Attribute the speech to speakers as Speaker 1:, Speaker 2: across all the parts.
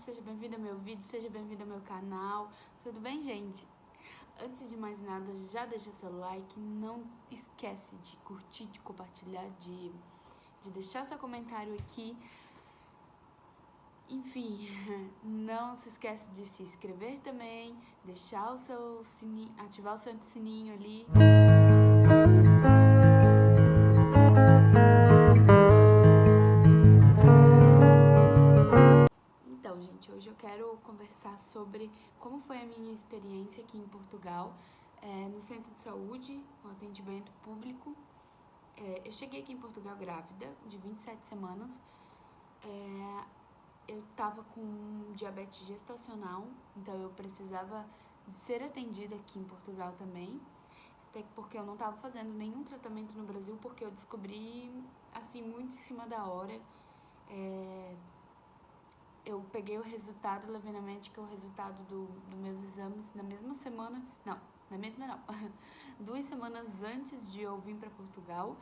Speaker 1: seja bem-vindo ao meu vídeo, seja bem-vindo ao meu canal. Tudo bem, gente? Antes de mais nada, já deixa seu like, não esquece de curtir, de compartilhar, de deixar seu comentário aqui. Enfim, não se esquece de se inscrever também, deixar o seu sininho, ativar o seu sininho ali. Então, gente, hoje eu quero conversar sobre como foi a minha experiência aqui em Portugal, no centro de saúde, no atendimento público. Eu cheguei aqui em Portugal grávida, de 27 semanas. Eu tava com diabetes gestacional, então eu precisava ser atendida aqui em Portugal também, até porque eu não tava fazendo nenhum tratamento no Brasil, porque eu descobri, assim, muito em cima da hora. Eu peguei o resultado, levei na médica o resultado dos meus exames na mesma semana, não, 2 semanas antes de eu vir pra Portugal.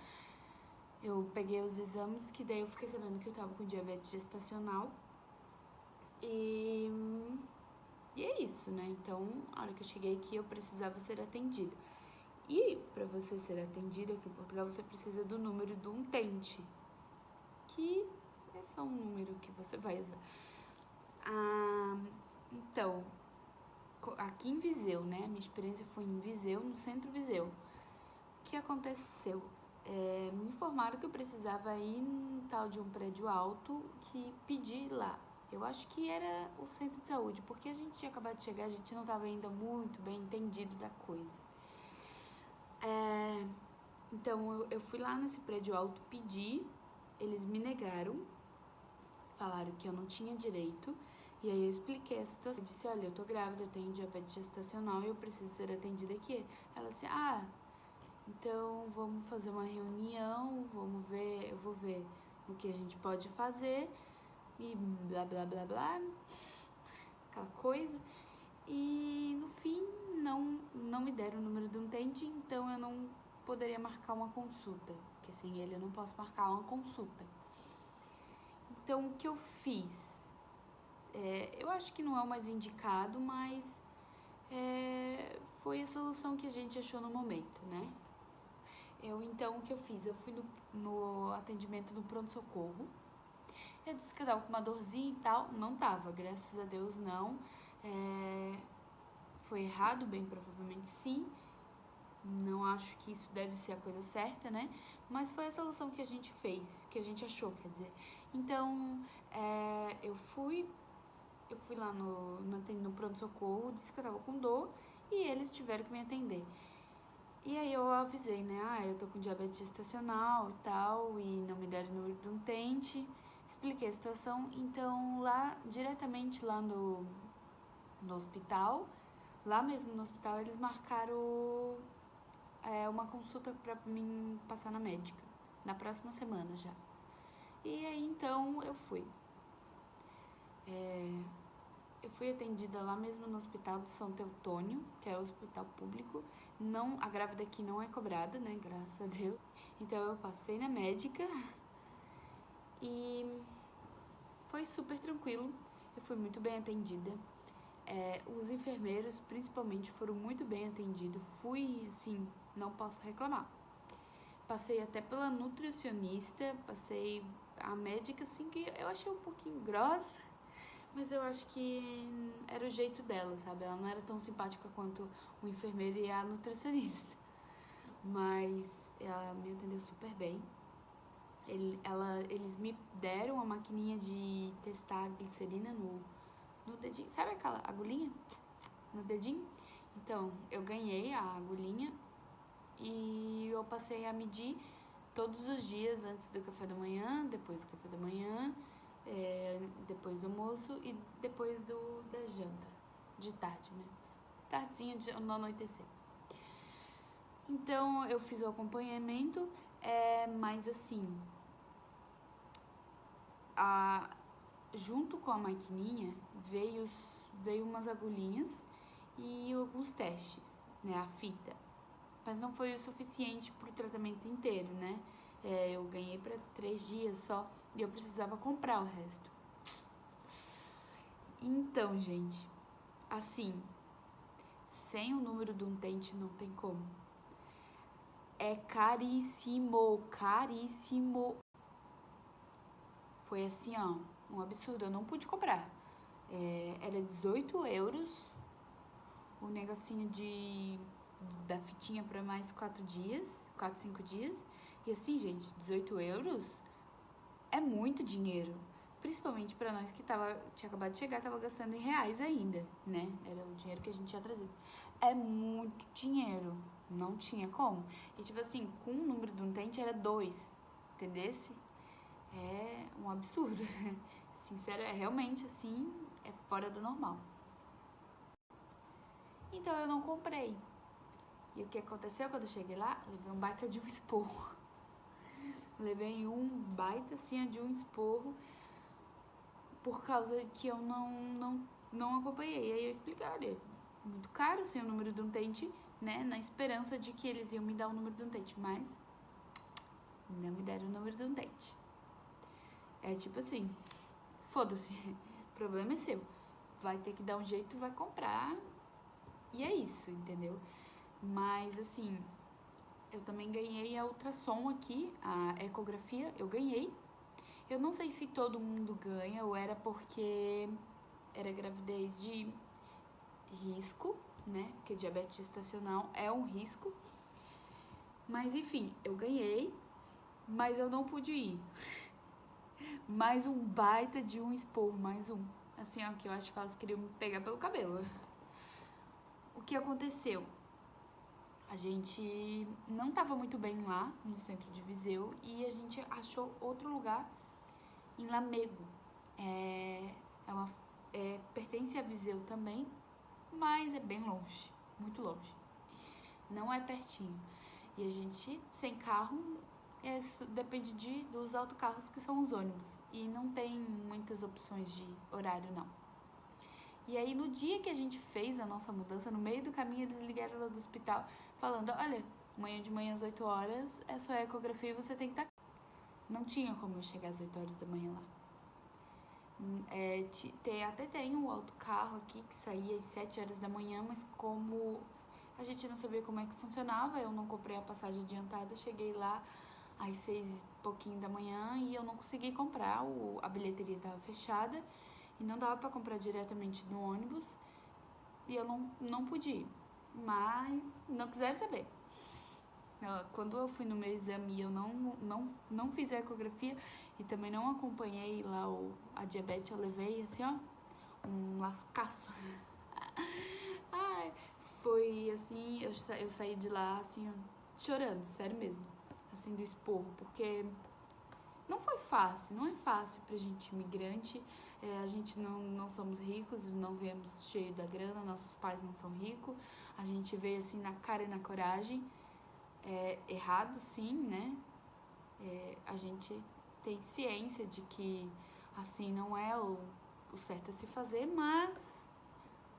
Speaker 1: Eu peguei os exames, que daí eu fiquei sabendo que eu tava com diabetes gestacional. E é isso, né? Então, a hora que eu cheguei aqui, eu precisava ser atendida. E pra você ser atendida aqui em Portugal, você precisa do número do utente, que é só um número que você vai usar. Então, aqui em Viseu, né? Minha experiência foi em Viseu, no centro Viseu. O que aconteceu? Me informaram que eu precisava ir em tal de um prédio alto que pedi lá. Eu acho que era o centro de saúde, porque a gente tinha acabado de chegar, a gente não estava ainda muito bem entendido da coisa. Então eu fui lá nesse prédio alto pedir, eles me negaram, falaram que eu não tinha direito, e aí eu expliquei a situação. Eu disse, olha, eu tô grávida, eu tenho diabetes gestacional e eu preciso ser atendida aqui. Ela disse, então vamos fazer uma reunião, eu vou ver o que a gente pode fazer e blá blá blá blá, aquela coisa. E no fim não me deram o número do utente, então eu não poderia marcar uma consulta, porque sem ele eu não posso marcar uma consulta. Então o que eu fiz? Eu acho que não é o mais indicado, mas foi a solução que a gente achou no momento, né? Então, o que eu fiz? Eu fui no atendimento do pronto-socorro. Eu disse que eu tava com uma dorzinha e tal. Não tava, graças a Deus, não. Foi errado, bem provavelmente sim. Não acho que isso deve ser a coisa certa, né? Mas foi a solução que a gente fez, que a gente achou, quer dizer. Então, eu fui lá no pronto-socorro, disse que eu tava com dor e eles tiveram que me atender. E aí eu avisei, né, eu tô com diabetes gestacional e tal, e não me deram o número do utente, expliquei a situação. Então diretamente lá no hospital, lá mesmo no hospital, eles marcaram uma consulta pra mim passar na médica, na próxima semana já. E aí então eu fui. Eu fui atendida lá mesmo no Hospital do São Teutônio, que é o hospital público. Não, a grávida aqui não é cobrada, né? Graças a Deus. Então eu passei na médica e foi super tranquilo. Eu fui muito bem atendida. Os enfermeiros, principalmente, foram muito bem atendidos. Fui, assim, não posso reclamar. Passei até pela nutricionista, passei a médica, assim, que eu achei um pouquinho grossa. Mas eu acho que era o jeito dela, sabe? Ela não era tão simpática quanto o enfermeiro e a nutricionista. Mas ela me atendeu super bem. Eles me deram uma maquininha de testar a glicerina no dedinho. Sabe aquela agulhinha no dedinho? Então, eu ganhei a agulhinha e eu passei a medir todos os dias, antes do café da manhã, depois do café da manhã, depois do almoço e depois da janta, de tarde, né? Tardezinha, no anoitecer. Então, eu fiz o acompanhamento, mas assim, junto com a maquininha, veio umas agulhinhas e alguns testes, né? A fita. Mas não foi o suficiente pro tratamento inteiro, né? Eu ganhei para 3 dias só e eu precisava comprar o resto. Então, gente, assim, sem o número do utente não tem como. É caríssimo, caríssimo. Foi assim, ó, um absurdo, eu não pude comprar. Era 18 euros o negocinho da fitinha pra mais 4 dias, 4, 5 dias. E assim, gente, 18 euros é muito dinheiro. Principalmente pra nós que tinha acabado de chegar, tava gastando em reais ainda, né? Era o dinheiro que a gente tinha trazido. É muito dinheiro, não tinha como. E tipo assim, com o número do utente era 2, entendesse? É um absurdo. Sincero, realmente assim, é fora do normal. Então eu não comprei. E o que aconteceu quando eu cheguei lá? Levei um baita de um esporro. Levei um baita assim de um esporro por causa que eu não acompanhei. E aí eu expliquei, olha, muito caro sem o número do utente, né? Na esperança de que eles iam me dar o número do utente, mas não me deram o número do utente. É tipo assim, foda-se, o problema é seu. Vai ter que dar um jeito, vai comprar. E é isso, entendeu? Mas assim, eu também ganhei a ultrassom aqui, a ecografia, eu ganhei. Eu não sei se todo mundo ganha ou era porque era gravidez de risco, né? Porque diabetes gestacional é um risco. Mas enfim, eu ganhei, mas eu não pude ir. Mais um baita de um esporro, mais um. Assim, ó, que eu acho que elas queriam me pegar pelo cabelo. O que aconteceu? A gente não estava muito bem lá no centro de Viseu e a gente achou outro lugar em Lamego. Pertence a Viseu também, mas é bem longe, muito longe. Não é pertinho. E a gente, sem carro, depende dos autocarros que são os ônibus. E não tem muitas opções de horário, não. E aí, no dia que a gente fez a nossa mudança, no meio do caminho, eles ligaram lá do hospital falando, olha, amanhã de manhã às 8 horas é sua ecografia e você tem que estar... Não tinha como eu chegar às 8 horas da manhã lá. Até tem um autocarro aqui que saía às 7 horas da manhã, mas como a gente não sabia como é que funcionava, eu não comprei a passagem adiantada, cheguei lá às 6 e pouquinho da manhã e eu não consegui comprar, a bilheteria estava fechada e não dava para comprar diretamente no ônibus e eu não pude ir, mas não quiseram saber. Quando eu fui no meu exame e eu não fiz a ecografia e também não acompanhei lá a diabetes, eu levei assim, ó, um lascaço. Ai, foi assim, eu saí de lá assim, ó, chorando, sério mesmo, assim, do esporro, porque não foi fácil, não é fácil pra gente imigrante, a gente não somos ricos, não viemos cheio da grana, nossos pais não são ricos, a gente veio assim na cara e na coragem. Errado, sim, né? A gente tem ciência de que assim não é o certo a se fazer, mas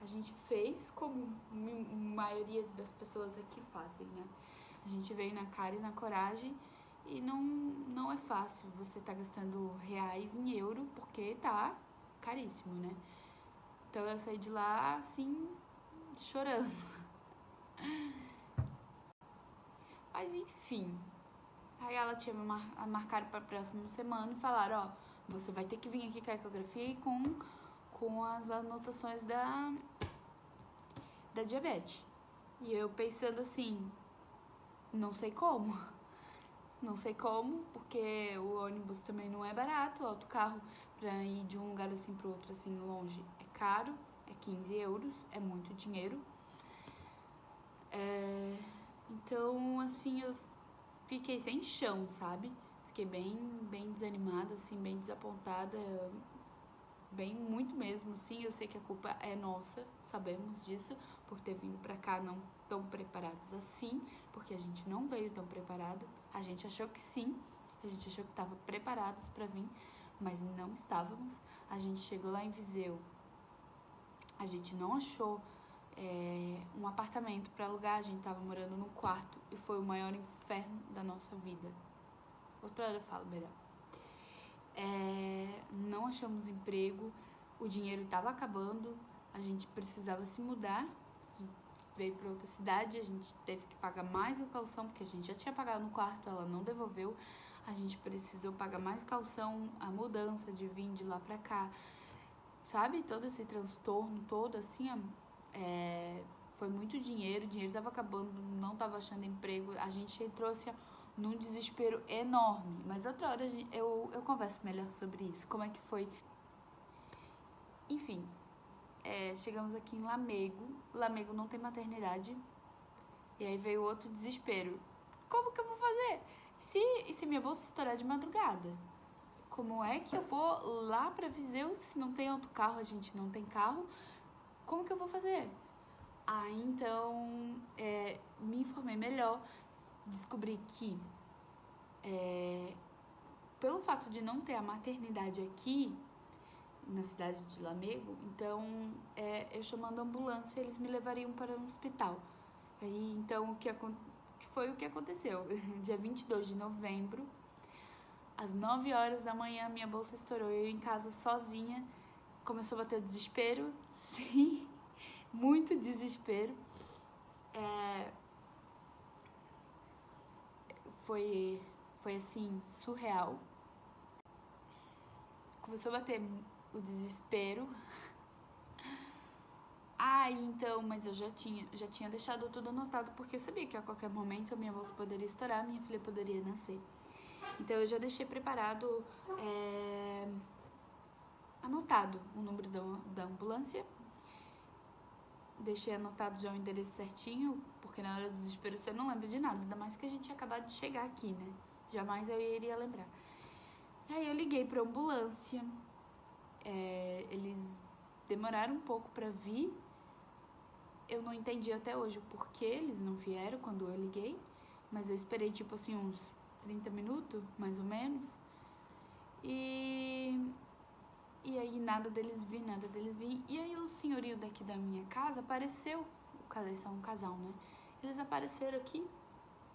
Speaker 1: a gente fez como a maioria das pessoas aqui fazem, né? A gente veio na cara e na coragem e não é fácil. Você tá gastando reais em euro porque tá caríssimo, né? Então eu saí de lá assim, chorando. Mas enfim, aí ela tinha marcado para a próxima semana e falaram, ó, você vai ter que vir aqui com a ecografia e com as anotações da diabetes. E eu pensando assim, não sei como. Não sei como, porque o ônibus também não é barato, o autocarro para ir de um lugar assim pro outro assim longe é caro, é 15 euros, é muito dinheiro. Então, assim, eu fiquei sem chão, sabe? Fiquei bem desanimada, assim, bem desapontada, muito mesmo, assim. Eu sei que a culpa é nossa, sabemos disso, por ter vindo pra cá não tão preparados assim, porque a gente não veio tão preparado. A gente achou que sim, a gente achou que estava preparados pra vir, mas não estávamos. A gente chegou lá em Viseu, a gente não achou um apartamento para alugar, a gente tava morando num quarto e foi o maior inferno da nossa vida. Outra hora eu falo melhor. Não achamos emprego, o dinheiro estava acabando, a gente precisava se mudar, a gente veio para outra cidade, a gente teve que pagar mais a calção, porque a gente já tinha pagado no quarto, ela não devolveu, a gente precisou pagar mais calção, a mudança de vir de lá pra cá, sabe? Todo esse transtorno todo, assim, foi muito dinheiro, o dinheiro tava acabando, não tava achando emprego, a gente entrou, assim, num desespero enorme. Mas outra hora eu converso melhor sobre isso, como é que foi. Enfim, chegamos aqui em Lamego. Lamego não tem maternidade. E aí veio outro desespero. Como que eu vou fazer? E se minha bolsa estourar de madrugada? Como é que eu vou lá pra Viseu se não tem autocarro, a gente não tem carro? Como que eu vou fazer? Aí então me informei melhor, descobri que pelo fato de não ter a maternidade aqui na cidade de Lamego, então eu chamando a ambulância, eles me levariam para um hospital. Aí então o que foi o que aconteceu? Dia 22 de novembro, às 9 horas da manhã, minha bolsa estourou, eu em casa sozinha, começou a bater o desespero, sim, muito desespero. Foi assim, surreal. Começou a bater o desespero. Então, mas eu já tinha deixado tudo anotado, porque eu sabia que a qualquer momento a minha bolsa poderia estourar, minha filha poderia nascer. Então eu já deixei preparado, anotado o número da ambulância. Deixei anotado já o endereço certinho, porque na hora do desespero você não lembra de nada, ainda mais que a gente tinha acabado de chegar aqui, né? Jamais eu iria lembrar. E aí eu liguei pra ambulância, eles demoraram um pouco pra vir. Eu não entendi até hoje o porquê eles não vieram quando eu liguei, mas eu esperei tipo assim uns 30 minutos, mais ou menos. E aí nada deles vir. E aí o senhorio daqui da minha casa apareceu, eles são um casal, né? Eles apareceram aqui,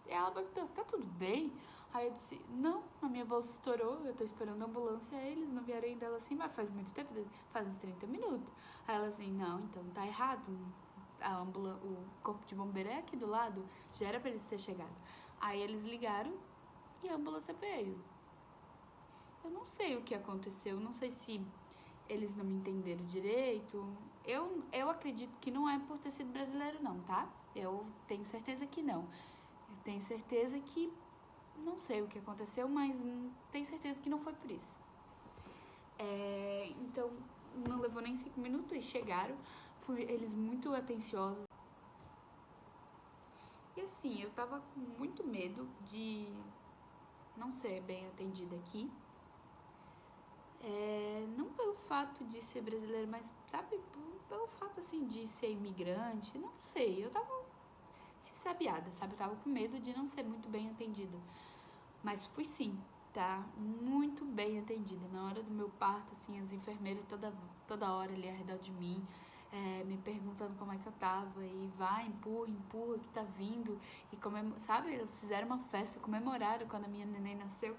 Speaker 1: e ela perguntou, tá tudo bem? Aí eu disse, não, a minha bolsa estourou, eu tô esperando a ambulância, eles não vieram ainda. Ela assim, mas faz muito tempo, faz uns 30 minutos. Aí ela assim, não, então tá errado, o corpo de bombeiro é aqui do lado, já era pra eles terem chegado. Aí eles ligaram e a ambulância veio. Eu não sei o que aconteceu, não sei se eles não me entenderam direito. Eu acredito que não é por ter sido brasileiro não, tá? Eu tenho certeza que não. Eu tenho certeza que, não sei o que aconteceu, mas tenho certeza que não foi por isso. Então, não levou nem 5 minutos e chegaram. Eles muito atenciosos. E assim, eu tava com muito medo de não ser bem atendida aqui. Não pelo fato de ser brasileiro, mas, sabe, pelo fato, assim, de ser imigrante, não sei, eu tava ressabiada, sabe, eu tava com medo de não ser muito bem atendida, mas fui sim, tá, muito bem atendida. Na hora do meu parto, assim, as enfermeiras toda hora ali ao redor de mim, me perguntando como é que eu tava, e vai, empurra, que tá vindo, e sabe, elas fizeram uma festa, comemoraram quando a minha neném nasceu,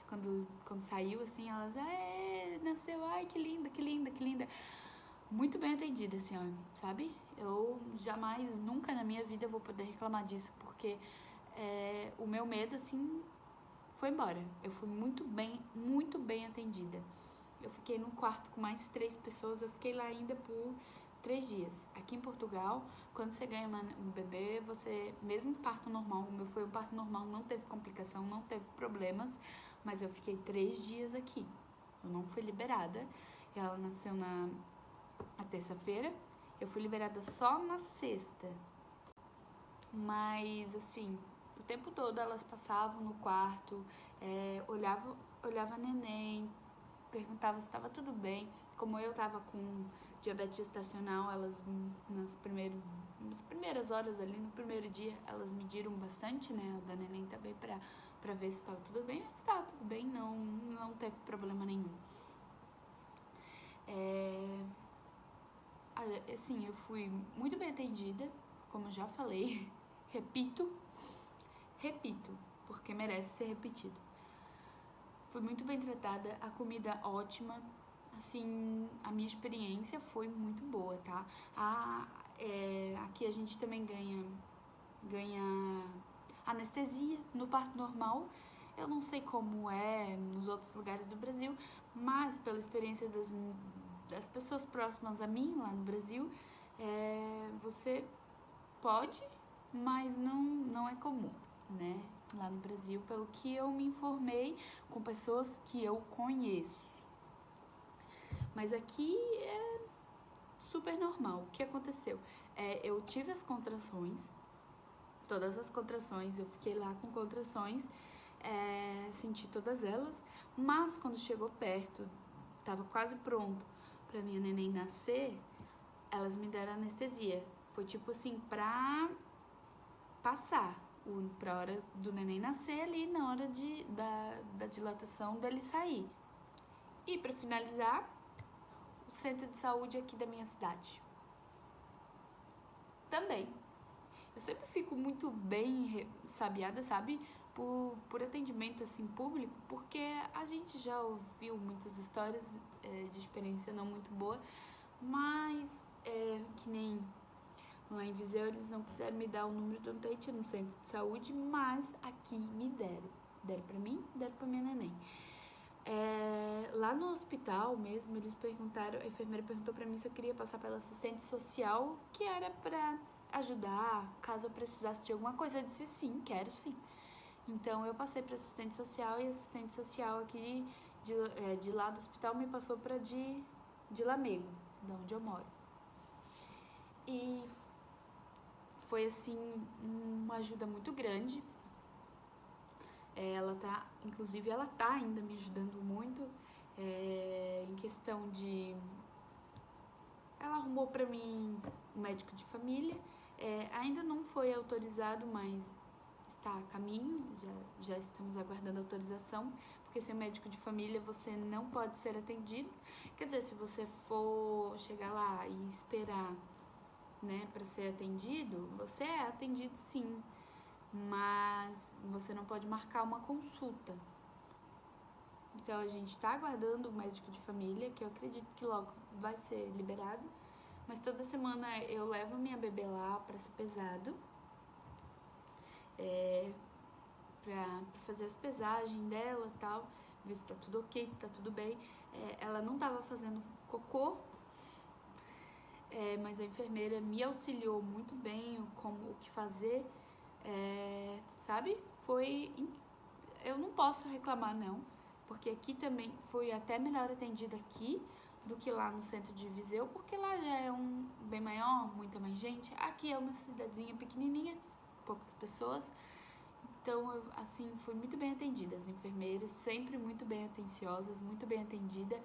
Speaker 1: quando saiu, assim, elas, nasceu, ai, que linda. Muito bem atendida, assim, ó, sabe? Eu jamais, nunca na minha vida vou poder reclamar disso, porque o meu medo, assim, foi embora. Eu fui muito bem atendida. Eu fiquei num quarto com mais 3 pessoas, eu fiquei lá ainda por 3 dias. Aqui em Portugal, quando você ganha um bebê, mesmo parto normal, o meu foi um parto normal, não teve complicação, não teve problemas, mas eu fiquei 3 dias aqui. Eu não fui liberada. Ela nasceu na terça-feira, eu fui liberada só na sexta. Mas, assim, o tempo todo elas passavam no quarto, olhava a neném, perguntava se estava tudo bem. Como eu tava com diabetes gestacional, elas nas primeiras horas ali, no primeiro dia, elas mediram bastante, né, da neném também pra ver se estava tudo bem. Mas estava tudo bem, não teve problema nenhum. Assim, eu fui muito bem atendida, como eu já falei, repito, porque merece ser repetido. Fui muito bem tratada, a comida ótima, assim, a minha experiência foi muito boa, tá? Aqui a gente também ganha anestesia no parto normal. Eu não sei como é nos outros lugares do Brasil, mas pela experiência das pessoas próximas a mim lá no Brasil, você pode, mas não é comum, né? Lá no Brasil, pelo que eu me informei com pessoas que eu conheço. Mas aqui é super normal. O que aconteceu? Eu tive as contrações, todas as contrações, eu fiquei lá com contrações, senti todas elas, mas quando chegou perto, tava quase pronto pra minha neném nascer, elas me deram anestesia. Foi tipo assim, pra passar, pra hora do neném nascer ali, na hora da dilatação dele sair. E pra finalizar, o centro de saúde aqui da minha cidade. Também. Eu sempre fico muito bem sabiada, sabe? Por atendimento, assim, público, porque a gente já ouviu muitas histórias de experiência não muito boa, mas que nem lá em Viseu eles não quiseram me dar o número do utente no centro de saúde, mas aqui me deram. Deram pra mim, deram pra minha neném. Lá no hospital mesmo, eles perguntaram, a enfermeira perguntou pra mim se eu queria passar pela assistente social, que era pra ajudar, caso eu precisasse de alguma coisa. Eu disse sim, quero sim. Então eu passei pra assistente social, e a assistente social aqui de lá do hospital me passou pra de Lamego, de onde eu moro. E foi assim, uma ajuda muito grande. Inclusive ela tá ainda me ajudando muito em questão de... Ela arrumou pra mim um médico de família, ainda não foi autorizado, mas está a caminho, já estamos aguardando autorização, porque sem médico de família você não pode ser atendido. Quer dizer, se você for chegar lá e esperar, né, pra ser atendido, você é atendido sim, mas você não pode marcar uma consulta. Então a gente tá aguardando o médico de família, que eu acredito que logo vai ser liberado, mas toda semana eu levo minha bebê lá pra ser pesado, pra fazer as pesagens dela e tal, ver se tá tudo ok, se tá tudo bem. Ela não tava fazendo cocô, mas a enfermeira me auxiliou muito bem o que fazer, sabe? Eu não posso reclamar não, porque aqui também fui até melhor atendida aqui do que lá no centro de Viseu, porque lá já é bem maior, muita mais gente. Aqui é uma cidadezinha pequenininha, poucas pessoas. Então, eu, assim, fui muito bem atendida. As enfermeiras sempre muito bem atenciosas, muito bem atendida.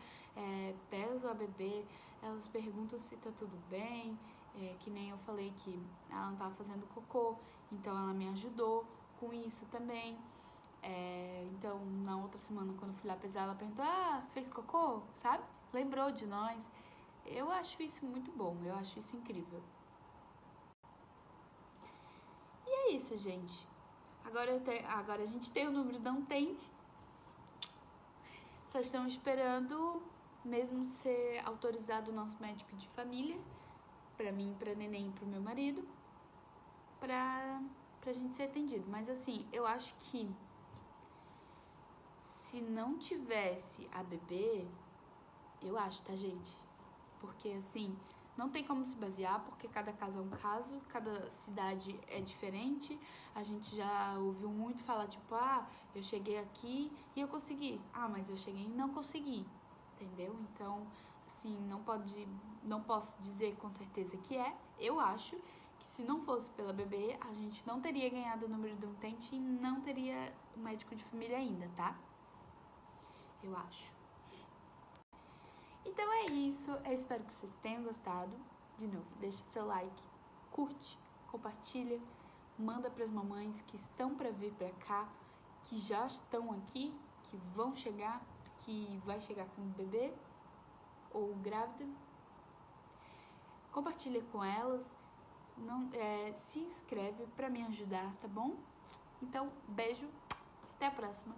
Speaker 1: Pesam a bebê, elas perguntam se tá tudo bem, que nem eu falei que ela não tava fazendo cocô, então ela me ajudou com isso também. Então, na outra semana, quando eu fui lá pesar, ela perguntou, fez cocô, sabe? Lembrou de nós. Eu acho isso muito bom, eu acho isso incrível. E é isso, gente. Agora a gente tem o número da utente. Só estamos esperando mesmo ser autorizado o nosso médico de família, pra mim, pra neném e pro meu marido, pra gente ser atendido. Mas assim, eu acho que se não tivesse a bebê, eu acho, tá, gente? Porque assim, não tem como se basear, porque cada caso é um caso, cada cidade é diferente. A gente já ouviu muito falar, tipo, eu cheguei aqui e eu consegui. Mas eu cheguei e não consegui, entendeu? Então, assim, não posso dizer com certeza que eu acho que se não fosse pela bebê, a gente não teria ganhado o número de utente e não teria o médico de família ainda, tá? Eu acho. Então é isso, eu espero que vocês tenham gostado. De novo, deixa seu like, curte, compartilha, manda para as mamães que estão para vir para cá, que já estão aqui, que vão chegar, que vai chegar com o bebê ou grávida. Compartilha com elas, se inscreve para me ajudar, tá bom? Então, beijo, até a próxima.